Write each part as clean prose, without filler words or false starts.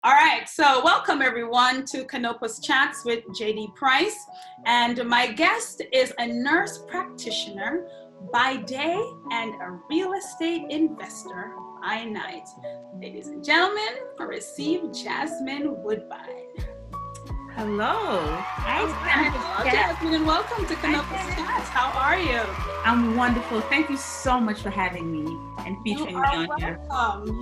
All right, so welcome everyone to CanOpus Chats with JD Price. And my guest is a nurse practitioner by day and a real estate investor by night. Ladies and gentlemen, receive Jasmin Woodbine. Hello. Hello, Jasmin, and welcome to CanOpus Chats. How are you? I'm wonderful. Thank you so much for having me and featuring me on here.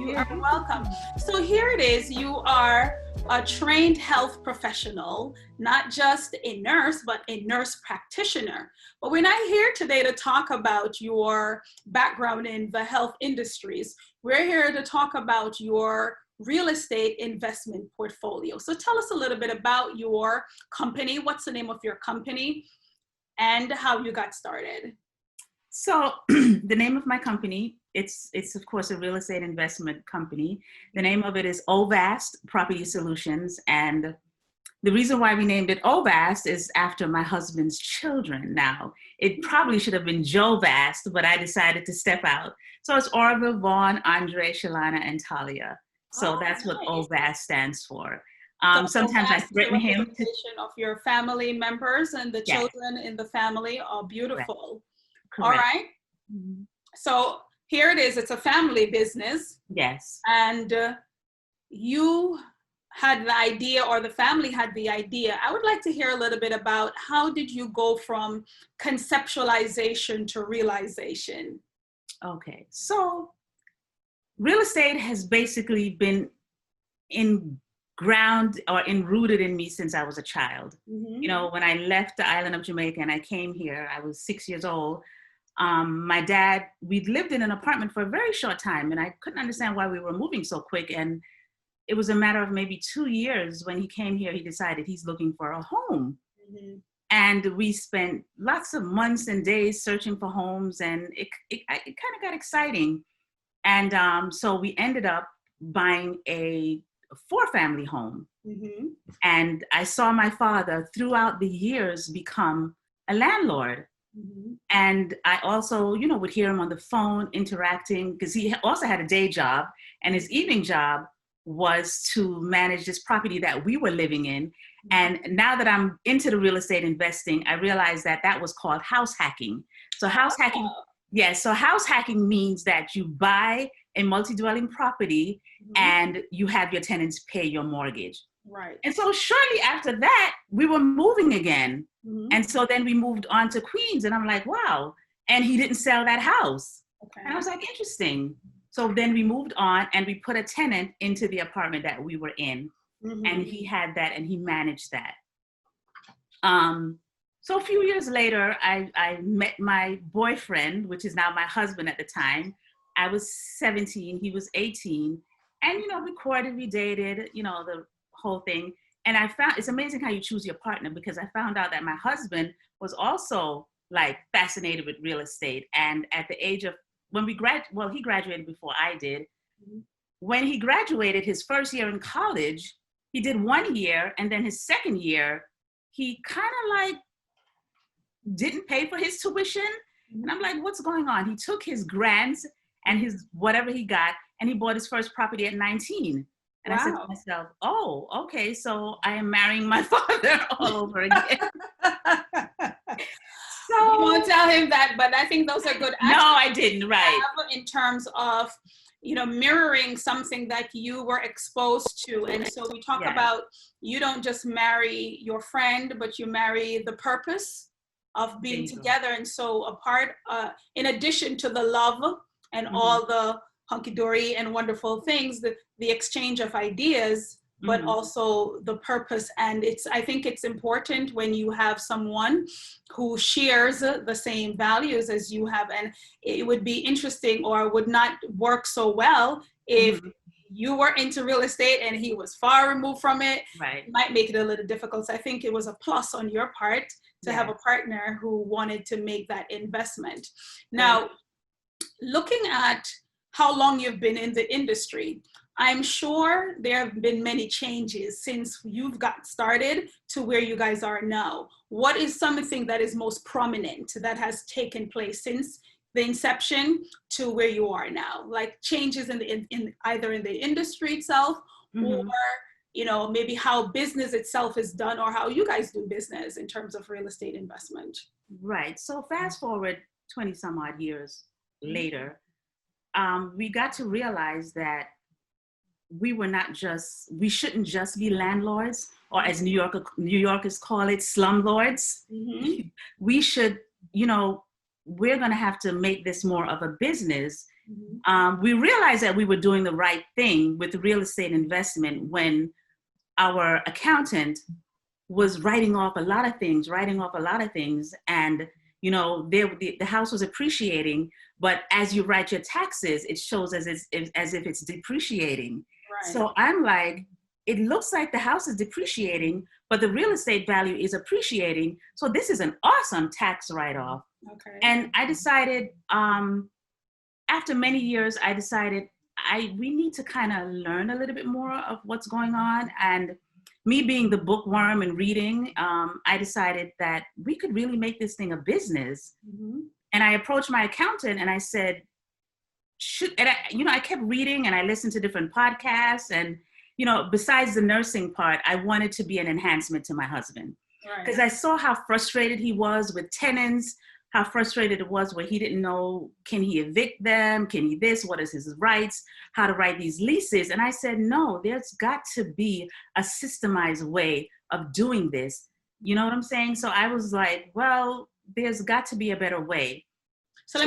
You are welcome. So here it is. You are a trained health professional, not just a nurse, but a nurse practitioner. But we're not here today to talk about your background in the health industries. We're here to talk about your real estate investment portfolio. So tell us a little bit about your company. What's the name of your company and how you got started? So the name of my company, it's of course a real estate investment company. The name of it is OVAST Property Solutions. And the reason why we named it OVAST is after my husband's children. Now, it probably should have been Jovast, but I decided to step out. So it's Orville, Vaughn, Andre, Shalana, and Talia. So that's what OVAST stands for. Sometimes I threaten him to of your family members, and the children in the family are beautiful. Correct. All right. Mm-hmm. So here it is. It's a family business. Yes. And you had the idea, or the family had the idea. I would like to hear a little bit about how did you go from conceptualization to realization? Okay. So real estate has basically been enrooted in me since I was a child. Mm-hmm. You know, when I left the island of Jamaica and I came here, I was 6 years old. My dad, we'd lived in an apartment for a very short time, and I couldn't understand why we were moving so quick. And it was a matter of maybe 2 years when he came here, he decided he's looking for a home. Mm-hmm. And we spent lots of months and days searching for homes, and it kind of got exciting. And so we ended up buying a 4-family home. Mm-hmm. And I saw my father throughout the years become a landlord. Mm-hmm. And I also, would hear him on the phone interacting, because he also had a day job, and his evening job was to manage this property that we were living in. Mm-hmm. And now that I'm into the real estate investing, I realized that that was called house hacking. So house hacking, yes. So house hacking means that you buy a multi-dwelling property, mm-hmm. and you have your tenants pay your mortgage. Right. And so shortly after that, we were moving again. Mm-hmm. And so then we moved on to Queens, and I'm like, wow. And he didn't sell that house. Okay. And I was like, interesting. So then we moved on, and we put a tenant into the apartment that we were in. Mm-hmm. And he had that, and he managed that. So a few years later, I met my boyfriend, which is now my husband at the time. I was 17, he was 18. And, we courted, we dated, the whole thing. And I found, it's amazing how you choose your partner, because I found out that my husband was also like fascinated with real estate. And at the age of, he graduated before I did. Mm-hmm. When he graduated his first year in college, he did 1 year, and then his second year, he kind of like didn't pay for his tuition. Mm-hmm. And I'm like, what's going on? He took his grants and his whatever he got, and he bought his first property at 19. And wow. I said to myself, oh, okay, so I am marrying my father all over again. So you won't tell him that, but I think those are good. No, I didn't, right. In terms of, mirroring something that you were exposed to. And so we talk about, you don't just marry your friend, but you marry the purpose of being together. And so in addition to the love and mm-hmm. all the hunky-dory and wonderful things, the exchange of ideas, but mm-hmm. also the purpose. And I think it's important when you have someone who shares the same values as you have. And it would be interesting, or would not work so well, if mm-hmm. you were into real estate and he was far removed from it. Right. It might make it a little difficult. So I think it was a plus on your part to have a partner who wanted to make that investment. Now, looking at how long you've been in the industry, I'm sure there have been many changes since you've got started to where you guys are now. What is something that is most prominent that has taken place since the inception to where you are now? Like changes in either in the industry itself, mm-hmm. or maybe how business itself is done or how you guys do business in terms of real estate investment. Right. So fast forward 20 some odd years later, we got to realize that we shouldn't just be landlords, or as New Yorkers call it, slumlords. Mm-hmm. We should, we're going to have to make this more of a business. Mm-hmm. We realized that we were doing the right thing with real estate investment when our accountant was writing off a lot of things. And, the house was appreciating, but as you write your taxes, it shows as if it's depreciating. Right. So I'm like, it looks like the house is depreciating, but the real estate value is appreciating. So this is an awesome tax write-off. Okay. And I decided, after many years, we need to kind of learn a little bit more of what's going on. And me being the bookworm and reading, I decided that we could really make this thing a business. Mm-hmm. And I approached my accountant and I said, I kept reading and I listened to different podcasts. And, besides the nursing part, I wanted to be an enhancement to my husband. Because I saw how frustrated he was with tenants, how frustrated it was where he didn't know, can he evict them? Can he this? What is his rights? How to write these leases? And I said, no, there's got to be a systemized way of doing this. You know what I'm saying? So I was like, well, there's got to be a better way. So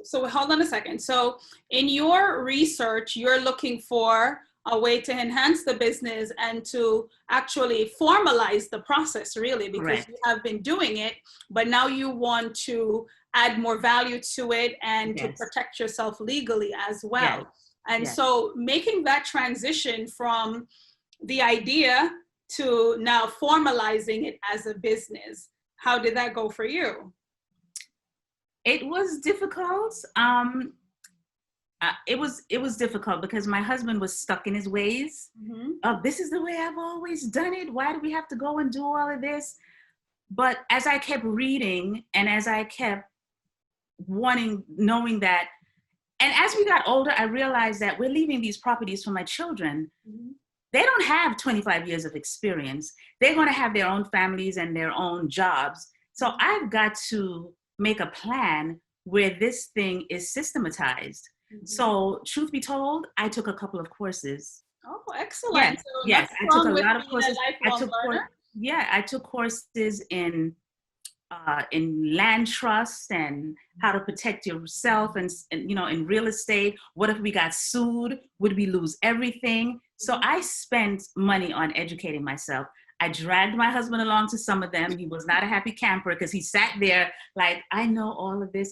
so hold on a second. So in your research, you're looking for a way to enhance the business and to actually formalize the process, really, because Correct. You have been doing it, but now you want to add more value to it and yes. to protect yourself legally as well. Yes. And yes. so making that transition from the idea to now formalizing it as a business, how did that go for you? It was difficult. It was difficult because my husband was stuck in his ways. Mm-hmm. This is the way I've always done it. Why do we have to go and do all of this? But as I kept reading and as I kept knowing that, and as we got older, I realized that we're leaving these properties for my children. Mm-hmm. They don't have 25 years of experience. They're going to have their own families and their own jobs. So I've got to make a plan where this thing is systematized. Mm-hmm. So truth be told, I took a couple of courses. Oh, excellent. Yes, I took a lot of courses. I took courses in land trust and how to protect yourself and in real estate. What if we got sued? Would we lose everything? So I spent money on educating myself. I dragged my husband along to some of them. He was not a happy camper because he sat there like, I know all of this.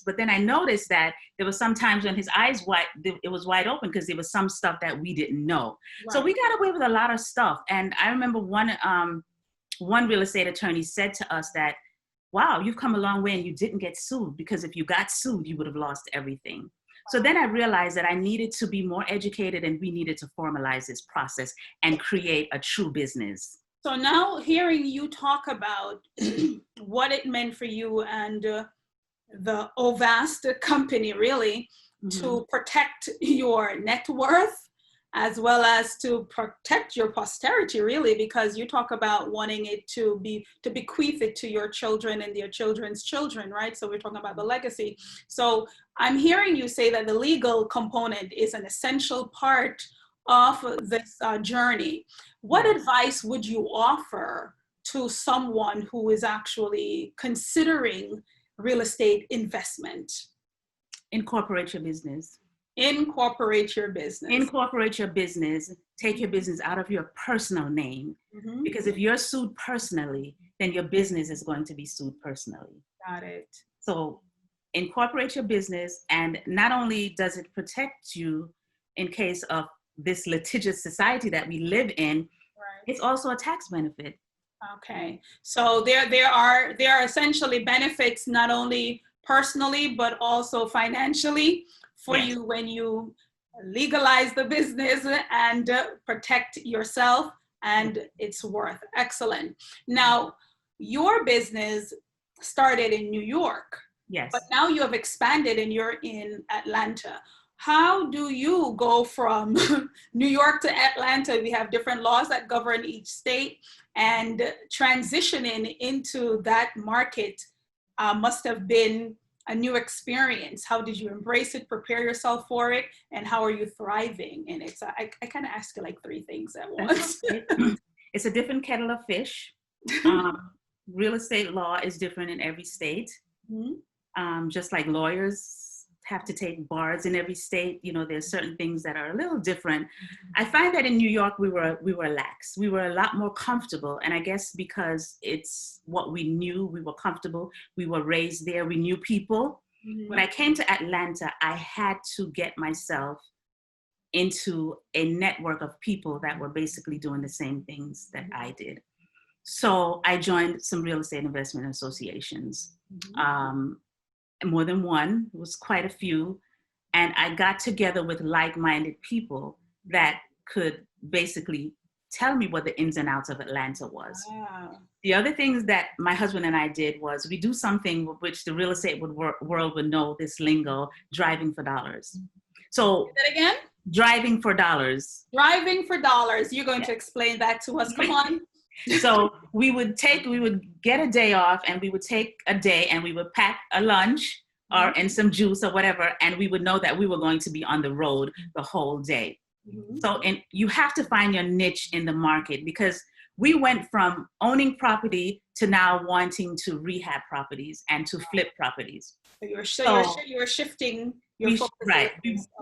But then I noticed that there was some times when his eyes it was wide open because there was some stuff that we didn't know. Right. So we got away with a lot of stuff. And I remember one real estate attorney said to us that, wow, you've come a long way and you didn't get sued, because if you got sued, you would have lost everything. So then I realized that I needed to be more educated and we needed to formalize this process and create a true business. So now hearing you talk about what it meant for you and the OVAST company, really, mm-hmm. to protect your net worth as well as to protect your posterity, really, because you talk about wanting it to bequeath it to your children and their children's children, right? So we're talking about the legacy. So I'm hearing you say that the legal component is an essential part of this journey. What advice would you offer to someone who is actually considering real estate investment? Incorporate your business. Incorporate your business. Take your business out of your personal name. Mm-hmm. Because if you're sued personally, then your business is going to be sued personally. Got it. So incorporate your business, and not only does it protect you in case of this litigious society that we live in, right. It's also a tax benefit. Okay. So there are essentially benefits not only personally, but also financially for yes. you when you legalize the business and protect yourself and its worth. Excellent. Now, your business started in New York. Yes. But now you have expanded and you're in Atlanta. how do you go from New York to Atlanta? We have different laws that govern each state, and transitioning into that market must have been a new experience. How did you embrace it, prepare yourself for it, and how are you thriving in it? So I kind of asked you like three things at once. It's a different kettle of fish. Real estate law is different in every state. Mm-hmm. Just like lawyers have to take bars in every state, you know, there's certain things that are a little different. Mm-hmm. I find that in New York, we were lax. We were a lot more comfortable. And I guess because it's what we knew, we were comfortable. We were raised there. We knew people. Mm-hmm. When I came to Atlanta, I had to get myself into a network of people that were basically doing the same things that I did. So I joined some real estate investment associations. Mm-hmm. More than one, it was quite a few. And I got together with like-minded people that could basically tell me what the ins and outs of Atlanta was. Wow. The other things that my husband and I did was we do something which the real estate world would know this lingo, driving for dollars. So say that again? Driving for dollars. Driving for dollars. You're going to explain that to us. Come on. So we would get a day off, and we would take a day and we would pack a lunch and some juice or whatever, and we would know that we were going to be on the road the whole day. Mm-hmm. So, and you have to find your niche in the market, because we went from owning property to now wanting to rehab properties and to flip properties. So you were shifting your focus. Right.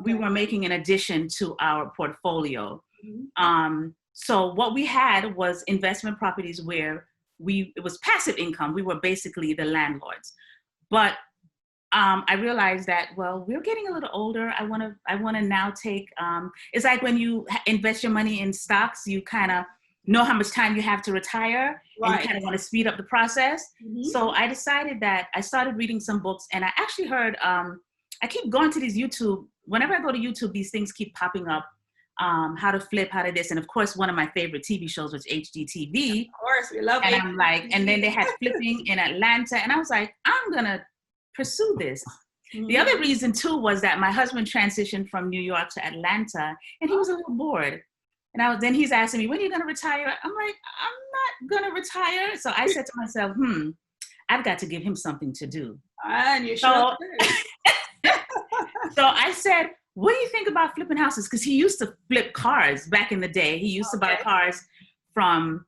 We were making an addition to our portfolio. Mm-hmm. So what we had was investment properties where it was passive income. We were basically the landlords. But I realized that, well, we're getting a little older. I want to now take, it's like when you invest your money in stocks, you kind of know how much time you have to retire, right, and you kind of want to speed up the process. Mm-hmm. So I decided that I started reading some books, and I actually heard, I keep going to these YouTube, whenever I go to YouTube, these things keep popping up. How to flip, how to this, and of course one of my favorite TV shows was HGTV. Of course, we love it. And I'm like, and then they had flipping in Atlanta, and I was like, I'm gonna pursue this. Mm-hmm. The other reason too was that my husband transitioned from New York to Atlanta, and he was a little bored. And then he's asking me, when are you gonna retire? I'm like, I'm not gonna retire. So I said to myself, I've got to give him something to do. And you sure did. So I said, what do you think about flipping houses? Because he used to flip cars back in the day. He used to buy cars from,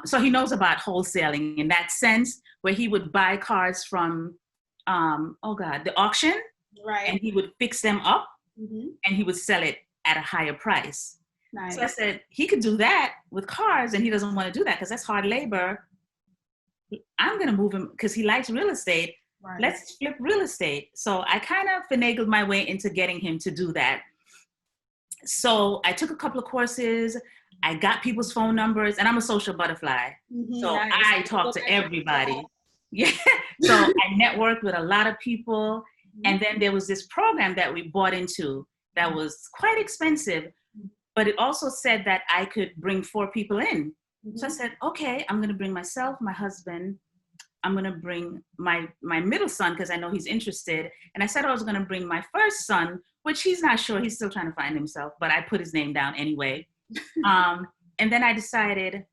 so he knows about wholesaling in that sense, where he would buy cars from, the auction. Right. And he would fix them up, mm-hmm, and he would sell it at a higher price. Nice. So I said, he could do that with cars, and he doesn't want to do that because that's hard labor. I'm going to move him because he likes real estate. Right. Let's flip real estate. So I kind of finagled my way into getting him to do that. So I took a couple of courses. I got people's phone numbers, and I'm a social butterfly. Mm-hmm, so nice. I talk to everybody. Yeah. So I networked with a lot of people. Mm-hmm. And then there was this program that we bought into that was quite expensive, but it also said that I could bring 4 people in. Mm-hmm. So I said, okay, I'm going to bring myself, my husband, I'm going to bring my middle son because I know he's interested. And I said I was going to bring my first son, which he's not sure. He's still trying to find himself, but I put his name down anyway. And then I decided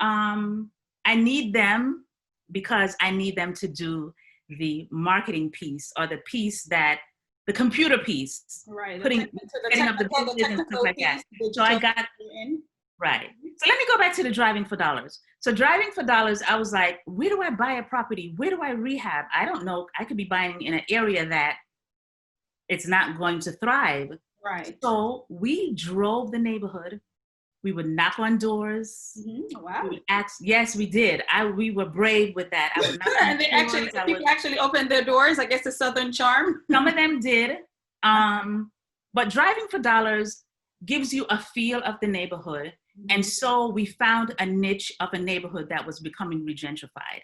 I need them because I need them to do the marketing piece, or the piece that, the computer piece, right? Setting up the business and stuff like that. So I got in. Right. So let me go back to the driving for dollars. So driving for dollars, I was like, where do I buy a property? Where do I rehab? I don't know. I could be buying in an area that it's not going to thrive. Right. So we drove the neighborhood. We would knock on doors. Mm-hmm. Wow. We would ask, yes, we did. We were brave with that. I would knock on and people actually opened their doors, I guess the Southern charm. Some of them did. But driving for dollars gives you a feel of the neighborhood. And so we found a niche of a neighborhood that was becoming regentrified.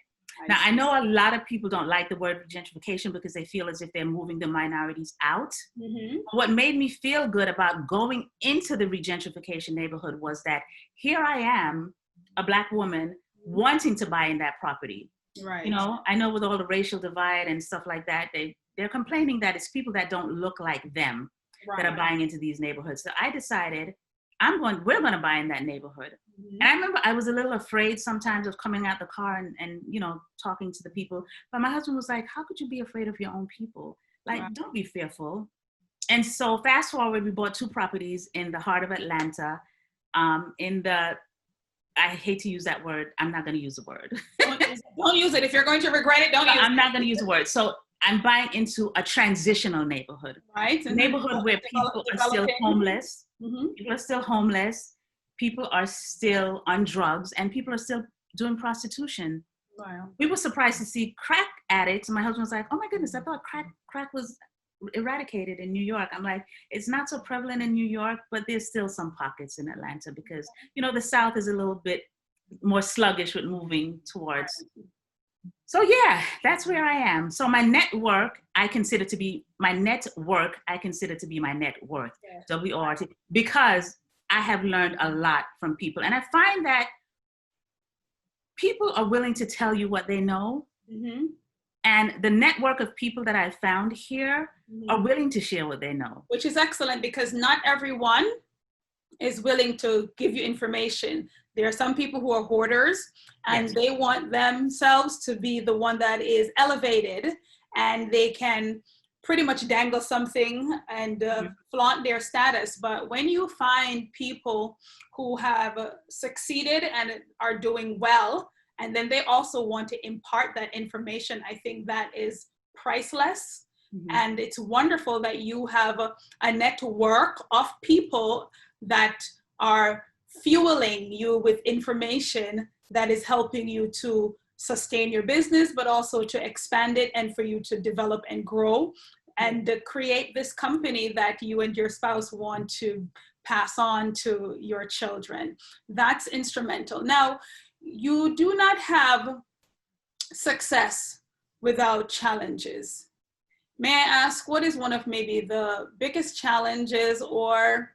Now, I know a lot of people don't like the word regentrification because they feel as if they're moving the minorities out. Mm-hmm. What made me feel good about going into the regentrification neighborhood was that here I am, a Black woman, wanting to buy in that property. Right. You know, I know with all the racial divide and stuff like that, they they're complaining that it's people that don't look like them that are buying into these neighborhoods. So I decided we're going to buy in that neighborhood. And I remember I was a little afraid sometimes of coming out the car and talking to the people. But my husband was like, how could you be afraid of your own people? Like, don't be fearful. And so fast forward, we bought 2 properties in the heart of Atlanta. I hate to use that word. I'm not going to use the word. Don't use it. If you're going to regret it, don't use it. I'm not going to use the word. So I'm buying into a transitional neighborhood. Right. A neighborhood where people are still homeless. People are still homeless. People are still on drugs, and people are still doing prostitution. Wow. We were surprised to see crack addicts. And my husband was like, oh my goodness, I thought crack was eradicated in New York. I'm like, it's not so prevalent in New York, but there's still some pockets in Atlanta because, the South is a little bit more sluggish with moving towards. So yeah, that's where I am. So my network, I consider to be my net worth, WORT, because I have learned a lot from people. And I find that people are willing to tell you what they know. And the network of people that I've found here are willing to share what they know. Which is excellent, because not everyone is willing to give you information. There are some people who are hoarders, and they want themselves to be the one that is elevated, and they can pretty much dangle something and flaunt their status. But when you find people who have succeeded and are doing well, and then they also want to impart that information, I think that is priceless. And it's wonderful that you have a network of people that are fueling you with information that is helping you to sustain your business, but also to expand it and for you to develop and grow and to create this company that you and your spouse want to pass on to your children. That's instrumental. Now, you do not have success without challenges. May I ask, what is one of maybe the biggest challenges or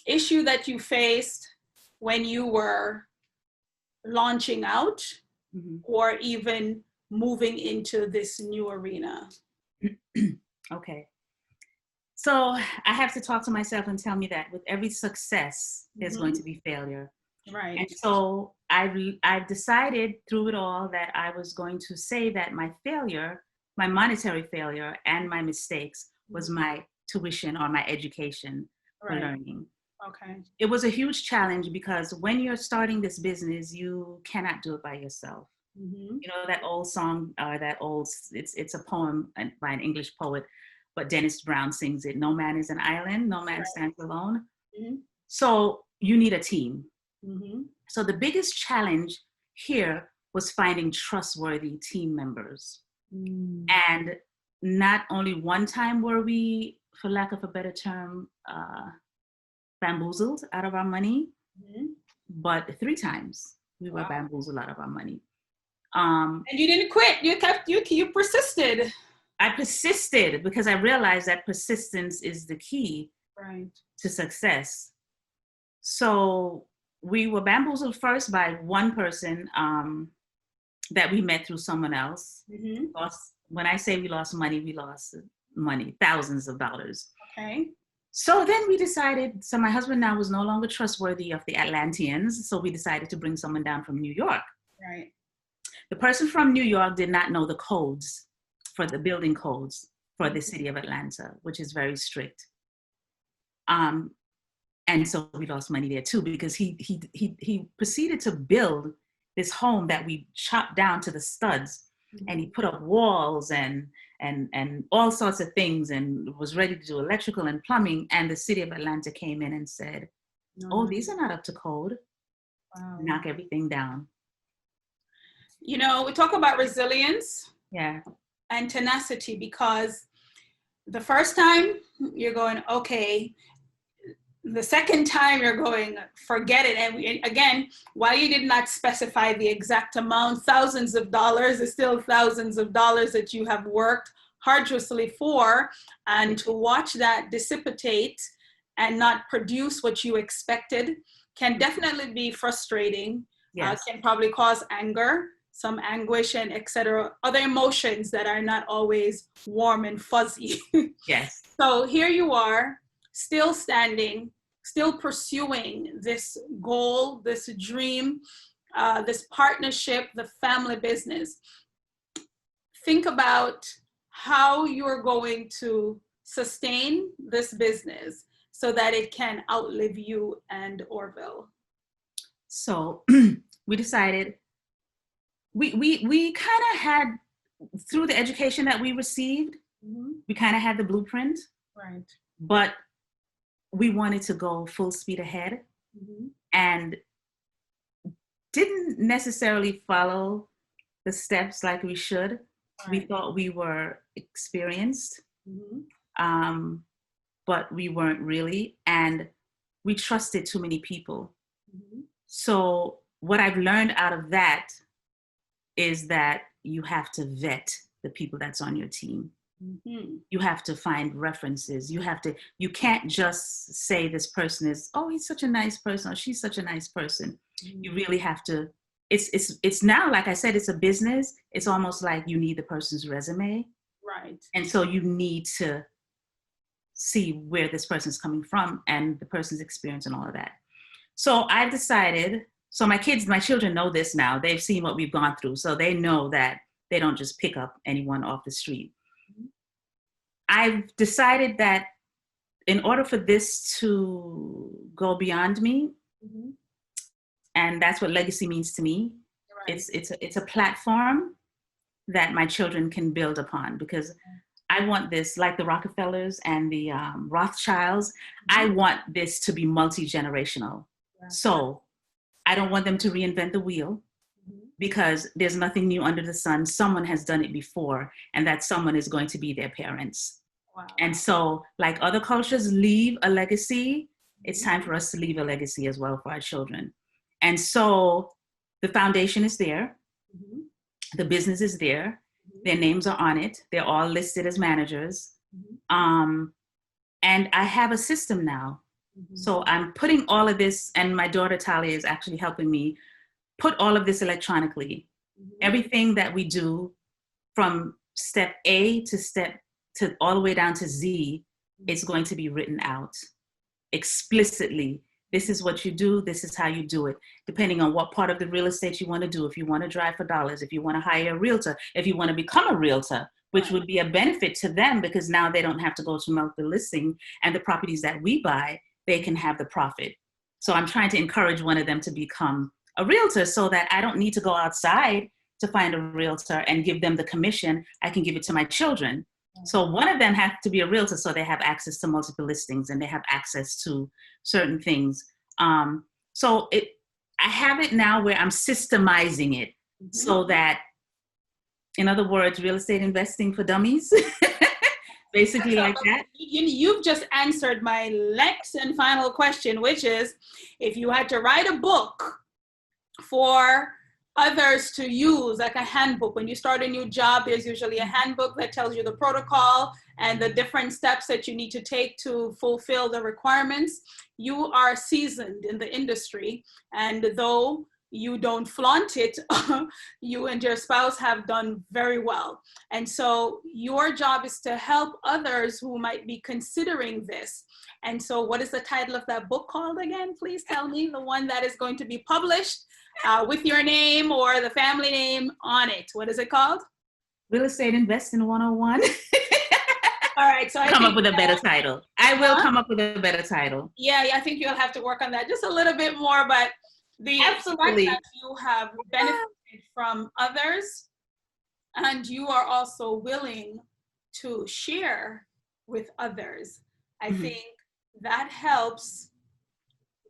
issue that you faced when you were launching out or even moving into this new arena? Okay. So I have to talk to myself and tell me that with every success, there's going to be failure. Right. And so I've decided through it all that I was going to say that my failure, my monetary failure and my mistakes was my tuition or my education for learning. Okay. It was a huge challenge because when you're starting this business, you cannot do it by yourself. That old song, it's a poem by an English poet, but Dennis Brown sings it. No man is an island, no man stands alone. So you need a team. So the biggest challenge here was finding trustworthy team members. And not only one time were we, for lack of a better term, bamboozled out of our money, but 3 times we were bamboozled out of our money. And you didn't quit. You persisted. I persisted because I realized that persistence is the key to success. So we were bamboozled first by one person that we met through someone else. When I say we lost money, thousands of dollars. Okay. So then we decided, so my husband now was no longer trustworthy of the Atlanteans, so we decided to bring someone down from New York. Right. The person from New York did not know the codes for the building codes for the city of Atlanta, which is very strict. And so we lost money there too, because he proceeded to build this home that we chopped down to the studs, and he put up walls and all sorts of things and was ready to do electrical and plumbing. And the city of Atlanta came in and said, oh, these are not up to code. Knock everything down. We talk about resilience and tenacity, because the first time you're going, okay. The second time you're going, forget it. And again, while you did not specify the exact amount, thousands of dollars is still thousands of dollars that you have worked arduously for, and to watch that dissipate and not produce what you expected can definitely be frustrating. Can probably cause anger some anguish and etc., other emotions that are not always warm and fuzzy. Yes. So here you are, still standing, still pursuing this goal, this dream, this partnership, the family business. Think about how you're going to sustain this business so that it can outlive you and Orville. So we decided, we kind of had, through the education that we received, we kind of had the blueprint, Right. but we wanted to go full speed ahead and didn't necessarily follow the steps like we should. Right. We thought we were experienced, but we weren't really, and we trusted too many people. So what I've learned out of that is that you have to vet the people that's on your team. You have to find references. You can't just say this person is, oh, he's such a nice person, or she's such a nice person. You really have to, it's now, like I said, it's a business. It's almost like you need the person's resume. Right. And so you need to see where this person's coming from and the person's experience and all of that. So I've decided, so my children know this now. They've seen what we've gone through. So they know that they don't just pick up anyone off the street. I've decided that in order for this to go beyond me, and that's what legacy means to me, right. It's a platform that my children can build upon, because I want this, like the Rockefellers and the Rothschilds, I want this to be multi-generational. So I don't want them to reinvent the wheel, because there's nothing new under the sun. Someone has done it before, and that someone is going to be their parents. Wow. And so, like other cultures leave a legacy, it's time for us to leave a legacy as well for our children. And so the foundation is there. The business is there. Their names are on it. They're all listed as managers. And I have a system now. So I'm putting all of this, and my daughter Talia is actually helping me put all of this electronically. Everything that we do from step A to all the way down to Z, it's going to be written out explicitly. This is what you do. This is how you do it, depending on what part of the real estate you want to do. If you want to drive for dollars, if you want to hire a realtor, if you want to become a realtor, which would be a benefit to them, because now they don't have to go to multiple listing, and the properties that we buy, they can have the profit. So I'm trying to encourage one of them to become a realtor, so that I don't need to go outside to find a realtor and give them the commission. I can give it to my children. So one of them has to be a realtor, so they have access to multiple listings and they have access to certain things. So I have it now where I'm systemizing it, so that, in other words, real estate investing for dummies, basically like that. You've just answered my next and final question, which is, if you had to write a book for others to use, like a handbook. When you start a new job, there's usually a handbook that tells you the protocol and the different steps that you need to take to fulfill the requirements. You are seasoned in the industry, and though you don't flaunt it, you and your spouse have done very well. And so your job is to help others who might be considering this. And so what is the title of that book called again? Please tell me, the one that is going to be published with your name or the family name on it. What is it called? Real Estate Investing 101. All right, so I come up with a better title. I will come up with a better title. Yeah, I think you'll have to work on that just a little bit more, but the fact that you have benefited from others, and you are also willing to share with others, I think that helps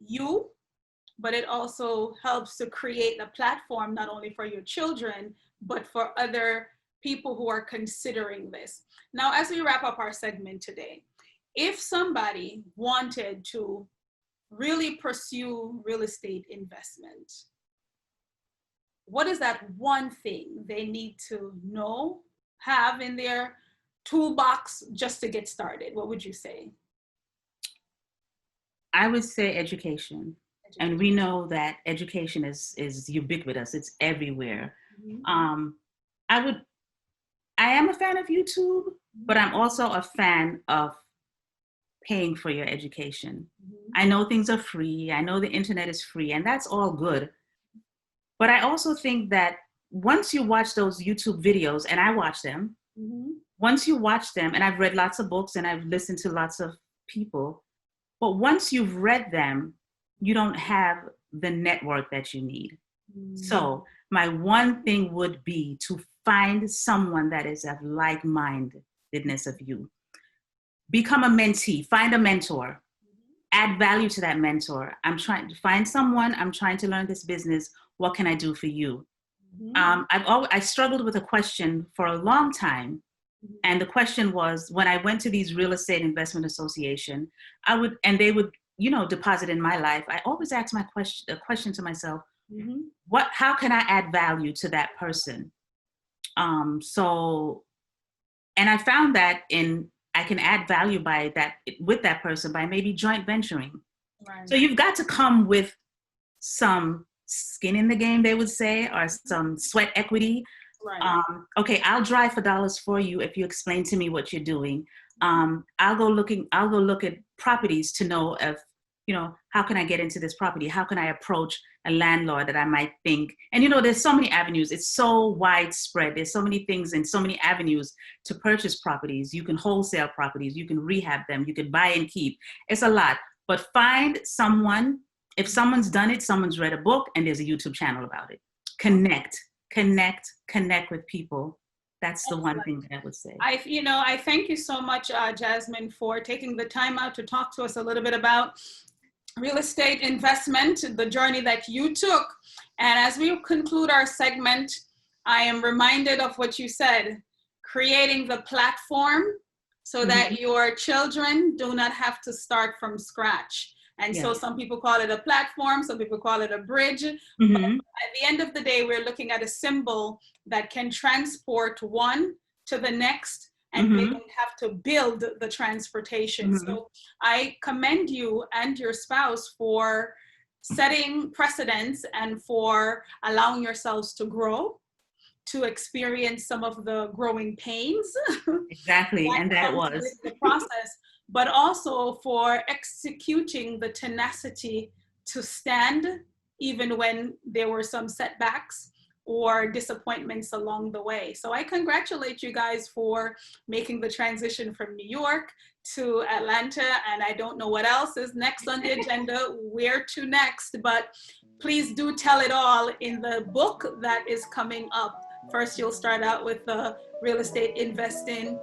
you, but it also helps to create a platform not only for your children, but for other people who are considering this. Now, as we wrap up our segment today, if somebody wanted to really pursue real estate investment, what is that one thing they need to know, have in their toolbox just to get started? What would you say? I would say education. And we know that education is ubiquitous. It's everywhere. I am a fan of YouTube, but I'm also a fan of paying for your education. I know things are free. I know the internet is free, and that's all good. But I also think that once you watch those YouTube videos, and I watch them, once you watch them, and I've read lots of books and I've listened to lots of people, but once you've read them, you don't have the network that you need. So my one thing would be to find someone that is of like-mindedness of you. Become a mentee, find a mentor, add value to that mentor. I'm trying to find someone, I'm trying to learn this business. What can I do for you? I struggled with a question for a long time. And the question was, when I went to these real estate investment association, they would, deposit in my life. I always ask a question to myself, how can I add value to that person? And I found that I can add value with that person by maybe joint venturing. Right. So you've got to come with some skin in the game, they would say, or some sweat equity. Right. Okay, I'll drive for dollars for you if you explain to me what you're doing. I'll go look at properties to know if, how can I get into this property? How can I approach a landlord that I might think? And there's so many avenues. It's so widespread. There's so many things and so many avenues to purchase properties. You can wholesale properties. You can rehab them. You can buy and keep. It's a lot. But find someone. If someone's done it, someone's read a book, and there's a YouTube channel about it. Connect with people. That's the one thing that I would say. I thank you so much, Jasmin, for taking the time out to talk to us a little bit about real estate investment, the journey that you took. And as we conclude our segment, I am reminded of what you said, creating the platform so that your children do not have to start from scratch. And so some people call it a platform, some people call it a bridge. But at the end of the day, we're looking at a symbol that can transport one to the next, and they don't have to build the transportation. So I commend you and your spouse for setting precedents and for allowing yourselves to grow, to experience some of the growing pains. Exactly, and that was the process. But also for executing the tenacity to stand even when there were some setbacks or disappointments along the way. So I congratulate you guys for making the transition from New York to Atlanta, and I don't know what else is next on the agenda, where to next, but please do tell it all in the book that is coming up. First, you'll start out with the real estate investing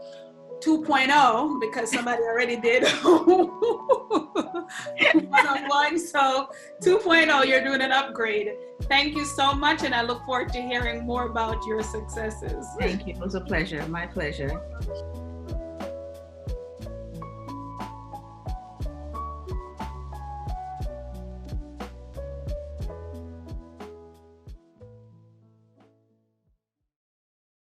2.0, because somebody already did 101. So 2.0, you're doing an upgrade. Thank you so much, and I look forward to hearing more about your successes. Thank you. It was a pleasure. My pleasure.